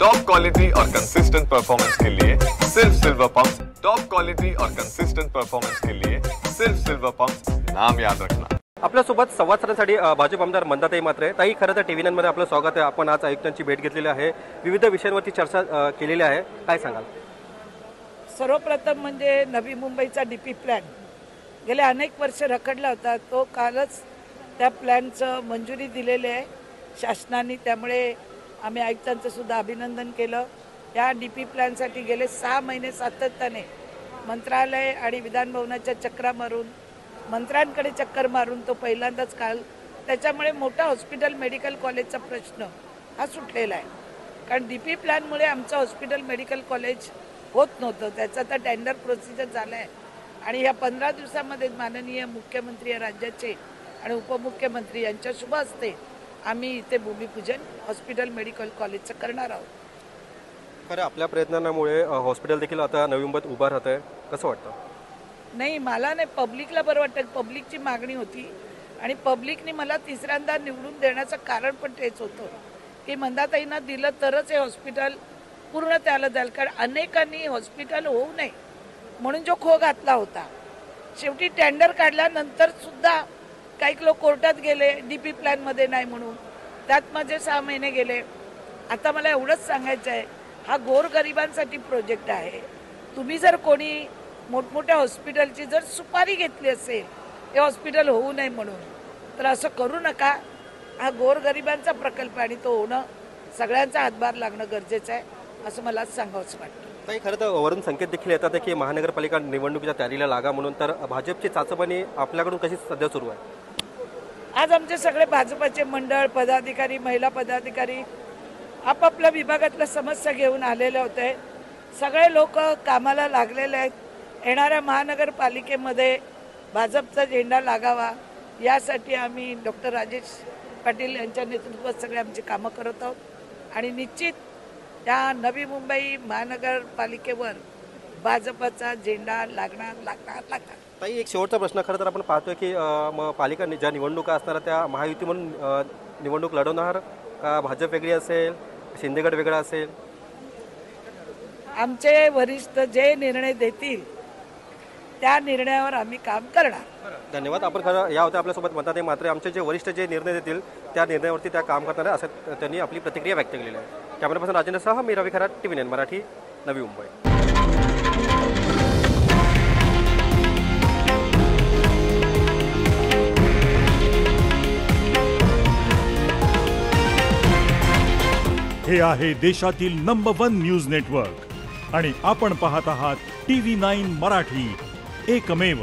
Top quality और consistent performance के लिए सिर्फ सिल्वर पंप्स। टॉप क्वालिटी और कंसिस्टेंट परफॉर्मेंस के लिए सिर्फ सिल्वर पंप्स, नाम याद रखना। आपल्यासोबत संवाद साधण्यासाठी भाजप आमदार मंदाताई म्हात्रे ताई, खरं तर TV9 मध्ये आपलं स्वागत आहे। आपण आज आयुक्तांची भेट घेतलेली आहे, विविध विषयांवरती चर्चा केलेली आहे, काय सांगाल? सर्वप्रथम म्हणजे नवी मुंबईचा DP प्लॅन गेले अनेक वर्ष रखडला होता, तो कालच त्या प्लॅनचं मंजुरी दिलेली आहे शासनाने। त्यामुळे आम्ही आयुक्तांचं सुद्धा अभिनंदन केलं। या DP प्लॅनसाठी गेले 6 महिने सातत्याने मंत्रालय आणि विधानभवनाच्या चक्रा मारून, मंत्र्यांकडे चक्कर मारून तो पहिल्यांदाच काल, त्याच्यामुळे मोठा हॉस्पिटल मेडिकल कॉलेजचा प्रश्न हा सुटलेला आहे। कारण DP प्लॅनमुळे आमचं हॉस्पिटल मेडिकल कॉलेज होत नव्हतं, त्याचा तर टेंडर प्रोसिजर झालं आहे आणि या 15 दिवसामध्ये माननीय मुख्यमंत्री या राज्याचे आणि उपमुख्यमंत्री यांच्या शुभ हस्ते आम्ही इथे भूमिपूजन हॉस्पिटल मेडिकल कॉलेजचं करणार आहोत। खरं आपल्या प्रयत्नांमुळे हॉस्पिटल देखील आता नवी मुंबईत उभं राहत आहे, कसं वाटतं? नाही, मला नाही, पब्लिकला बरं वाटतं। पब्लिकची मागणी होती आणि पब्लिकने मला तिसऱ्यांदा निवडून देण्याचं कारण पण तेच होतं की मंदाताईंना दिलं तरच हे हॉस्पिटल पूर्ण त्याला जाईल। कारण अनेकांनी हॉस्पिटल होऊ नये म्हणून जो खो घातला होता, शेवटी टेंडर काढल्यानंतर सुद्धा काही लोक कोर्टात गेले DP प्लॅनमध्ये नाही म्हणून, त्यात माझे 6 महिने गेले। आता मला एवढंच सांगायचं आहे, हा गोरगरिबांसाठी प्रोजेक्ट आहे। तुम्ही जर कोणी मोठमोठ्या हॉस्पिटलची जर सुपारी घेतली असेल हे हॉस्पिटल होऊ नये म्हणून, तर असं करू नका। हा गोरगरिबांचा प्रकल्प आणि तो होणं सगळ्यांचा हातभार लागणं गरजेचं आहे, असं मला सांगावंच वाटतं। ताई, खरं तर वरून संकेत देखील येतात की महानगरपालिका निवडणुकीच्या तयारीला लागा म्हणून, तर भाजपची चाचपणी आपल्याकडून कशी सध्या सुरू आहे? आज आमचे सगळे भाजपचे मंडळ पदाधिकारी, महिला पदाधिकारी आपापल्या विभागातल्या समस्या घेऊन आलेले होते। सगळे लोक कामाला लागलेले आहेत। येणाऱ्या महानगरपालिकेमध्ये भाजपचा झेंडा लागावा यासाठी आम्ही डॉक्टर राजेश पाटील यांच्या नेतृत्वात सगळे आमची कामं करत आहोत आणि निश्चित या नवी मुंबई महानगरपालिकेवर भाजपचा झेंडा लागणार। ताई, एक शेवटचा प्रश्न, खरं तर आपण पाहतोय की पालिका ज्या निवडणुका असणार त्या महायुती म्हणून निवडणूक लढवणार का भाजप वेगळी असेल, शिंदेगड वेगळा असेल? आमचे वरिष्ठ जे निर्णय देतील त्या निर्णयावर आम्ही काम करणार। धन्यवाद। आपण खरं या होत्या आपल्यासोबत मंदाताई म्हात्रे, आमचे जे वरिष्ठ जे निर्णय देतील त्या निर्णयावरती त्या काम करणार आहे असं त्यांनी आपली प्रतिक्रिया व्यक्त केलेली आहे। कॅमेरापर्सन राजेंद्रसह मी रवी खरात, TV9 मराठी, नवी मुंबई। हे आहे देशातील नंबर 1 न्यूज नेटवर्क आणि आपण पाहत आहात TV9 मराठी, एकमेव।